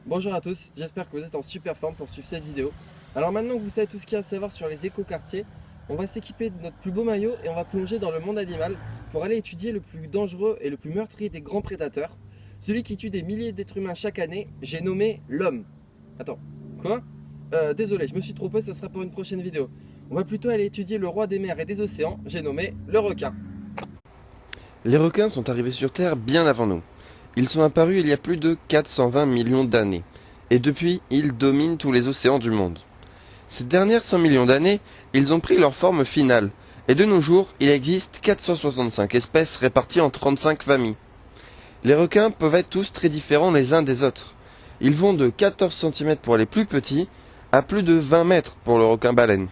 Bonjour à tous, j'espère que vous êtes en super forme pour suivre cette vidéo. Alors maintenant que vous savez tout ce qu'il y a à savoir sur les écoquartiers, on va s'équiper de notre plus beau maillot et on va plonger dans le monde animal pour aller étudier le plus dangereux et le plus meurtrier des grands prédateurs, celui qui tue des milliers d'êtres humains chaque année, j'ai nommé l'homme. Attends, quoi? Désolé, je me suis trompé, ça sera pour une prochaine vidéo. On va plutôt aller étudier le roi des mers et des océans, j'ai nommé le requin. Les requins sont arrivés sur Terre bien avant nous. Ils sont apparus il y a plus de 420 millions d'années, et depuis, ils dominent tous les océans du monde. Ces dernières 100 millions d'années, ils ont pris leur forme finale, et de nos jours, il existe 465 espèces réparties en 35 familles. Les requins peuvent être tous très différents les uns des autres. Ils vont de 14 cm pour les plus petits, à plus de 20 mètres pour le requin-baleine.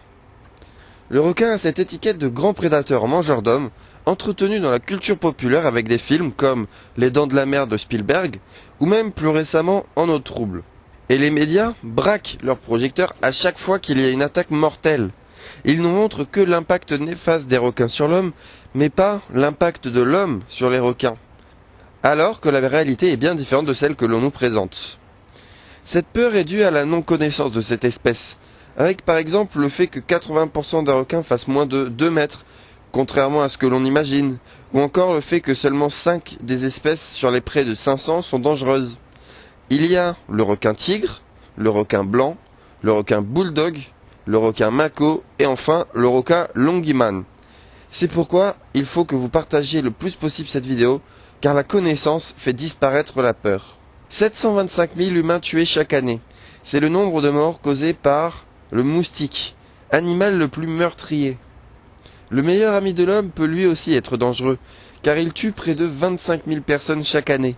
Le requin a cette étiquette de grand prédateur mangeur d'hommes, entretenu dans la culture populaire avec des films comme Les Dents de la Mer de Spielberg, ou même plus récemment En eau trouble. Et les médias braquent leurs projecteurs à chaque fois qu'il y a une attaque mortelle. Ils ne montrent que l'impact néfaste des requins sur l'homme, mais pas l'impact de l'homme sur les requins. Alors que la réalité est bien différente de celle que l'on nous présente. Cette peur est due à la non-connaissance de cette espèce, avec par exemple le fait que 80% des requins fassent moins de 2 mètres, contrairement à ce que l'on imagine, ou encore le fait que seulement 5 des espèces sur les près de 500 sont dangereuses. Il y a le requin tigre, le requin blanc, le requin bulldog, le requin mako et enfin le requin longiman. C'est pourquoi il faut que vous partagiez le plus possible cette vidéo, car la connaissance fait disparaître la peur. 725 000 humains tués chaque année. C'est le nombre de morts causés par le moustique, animal le plus meurtrier. Le meilleur ami de l'homme peut lui aussi être dangereux, car il tue près de 25 000 personnes chaque année.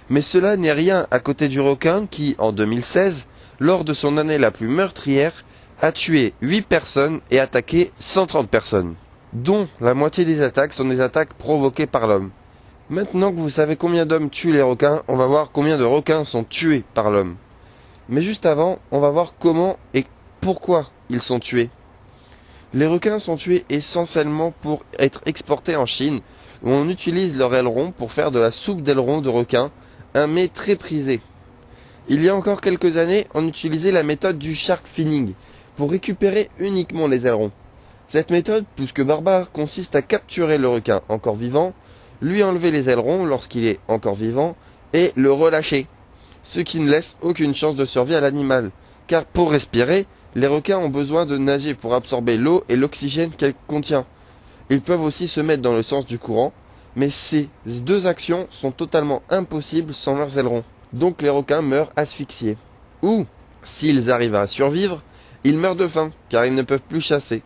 Mais cela n'est rien à côté du requin qui, en 2016, lors de son année la plus meurtrière, a tué 8 personnes et attaqué 130 personnes, dont la moitié des attaques sont des attaques provoquées par l'homme. Maintenant que vous savez combien d'hommes tuent les requins, on va voir combien de requins sont tués par l'homme. Mais juste avant, on va voir comment et pourquoi ils sont tués. Les requins sont tués essentiellement pour être exportés en Chine, où on utilise leur aileron pour faire de la soupe d'aileron de requin, un mets très prisé. Il y a encore quelques années, on utilisait la méthode du shark finning, pour récupérer uniquement les ailerons. Cette méthode, plus que barbare, consiste à capturer le requin encore vivant, lui enlever les ailerons lorsqu'il est encore vivant, et le relâcher, ce qui ne laisse aucune chance de survie à l'animal, car pour respirer, les requins ont besoin de nager pour absorber l'eau et l'oxygène qu'elle contient. Ils peuvent aussi se mettre dans le sens du courant, mais ces deux actions sont totalement impossibles sans leurs ailerons. Donc les requins meurent asphyxiés. Ou, s'ils arrivent à survivre, ils meurent de faim, car ils ne peuvent plus chasser.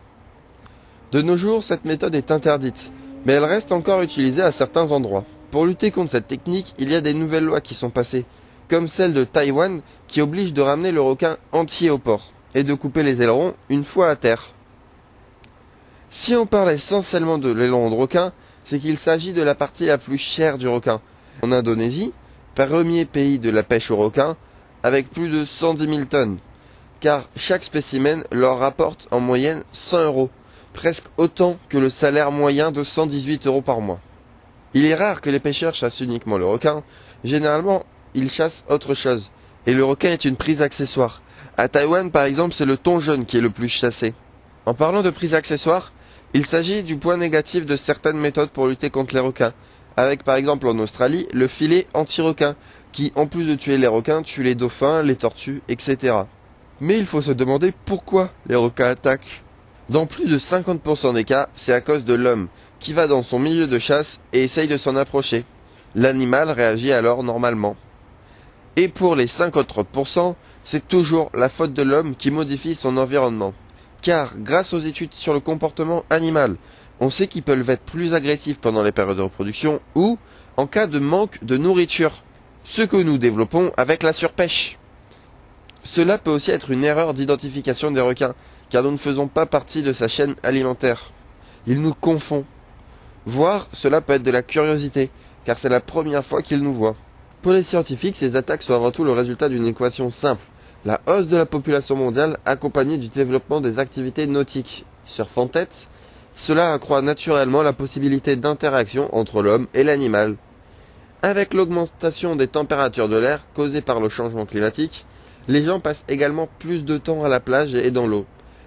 De nos jours, cette méthode est interdite, mais elle reste encore utilisée à certains endroits. Pour lutter contre cette technique, il y a des nouvelles lois qui sont passées, comme celle de Taïwan qui oblige de ramener le requin entier au port, et de couper les ailerons une fois à terre. Si on parle essentiellement de l'aileron de requin, c'est qu'il s'agit de la partie la plus chère du requin. En Indonésie, premier pays de la pêche au requin, avec plus de 110 000 tonnes, car chaque spécimen leur rapporte en moyenne 100 euros, presque autant que le salaire moyen de 118 euros par mois. Il est rare que les pêcheurs chassent uniquement le requin, généralement ils chassent autre chose, et le requin est une prise accessoire. À Taïwan par exemple, c'est le thon jaune qui est le plus chassé. En parlant de prise accessoire, il s'agit du point négatif de certaines méthodes pour lutter contre les requins, avec par exemple en Australie le filet anti-requin, qui en plus de tuer les requins, tue les dauphins, les tortues, etc. Mais il faut se demander pourquoi les requins attaquent. Dans plus de 50% des cas, c'est à cause de l'homme, qui va dans son milieu de chasse et essaye de s'en approcher. L'animal réagit alors normalement. Et pour les 50%, c'est toujours la faute de l'homme qui modifie son environnement. Car, grâce aux études sur le comportement animal, on sait qu'ils peuvent être plus agressifs pendant les périodes de reproduction ou en cas de manque de nourriture, ce que nous développons avec la surpêche. Cela peut aussi être une erreur d'identification des requins, car nous ne faisons pas partie de sa chaîne alimentaire. Il nous confond. Voire, cela peut être de la curiosité, car c'est la première fois qu'il nous voit. Pour les scientifiques, ces attaques sont avant tout le résultat d'une équation simple. La hausse de la population mondiale accompagnée du développement des activités nautiques. Surf en tête, cela accroît naturellement la possibilité d'interaction entre l'homme et l'animal. Avec l'augmentation des températures de l'air causée par le changement climatique, les gens passent également plus de temps à la plage et dans l'eau.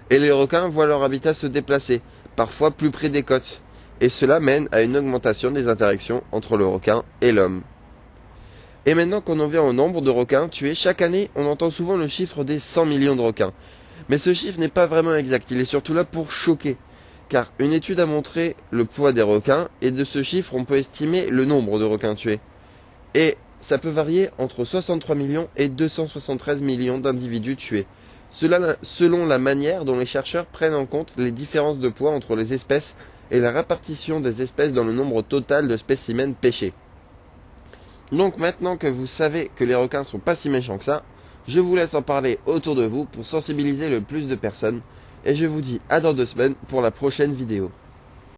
Et les requins voient leur habitat se déplacer, parfois plus près des côtes. Et cela mène à une augmentation des interactions entre le requin et l'homme. Et maintenant qu'on en vient au nombre de requins tués, chaque année on entend souvent le chiffre des 100 millions de requins. Mais ce chiffre n'est pas vraiment exact, il est surtout là pour choquer. Car une étude a montré le poids des requins, et de ce chiffre on peut estimer le nombre de requins tués. Et ça peut varier entre 63 millions et 273 millions d'individus tués, selon la manière dont les chercheurs prennent en compte les différences de poids entre les espèces et la répartition des espèces dans le nombre total de spécimens pêchés. Donc maintenant que vous savez que les requins sont pas si méchants que ça, je vous laisse en parler autour de vous pour sensibiliser le plus de personnes, et je vous dis à dans 2 semaines pour la prochaine vidéo.